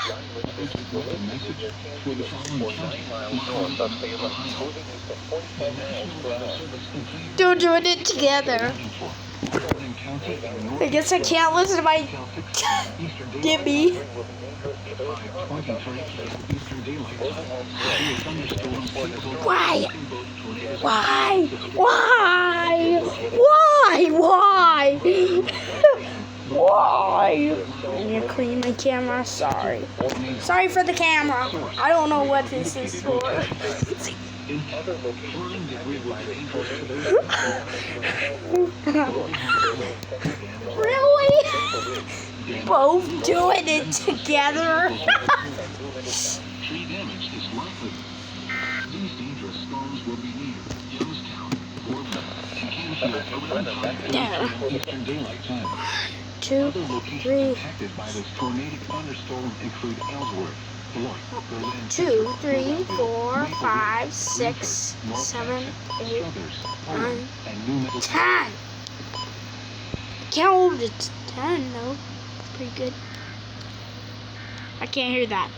left a message for the following county. They're doing it together. I guess I can't listen to my Gibby. Why? Why? Why? Why? Why? Why? I need to clean my camera. Sorry. Sorry for the camera. I don't know what this is for. Really? Both doing it together? Tree damage is likely. These dangerous storms will be near Youngstown, Portland, and Canfield around There. Eastern Daylight Time. 2, Other locations 3. impacted by this tornadic thunderstorm include Ellsworth, Floyd, Berlin, 2, 3, 4, 5, 6, 7, 8, 9, and New Mexico. 10. Can't hold it to 10 though. Pretty good. I can't hear that.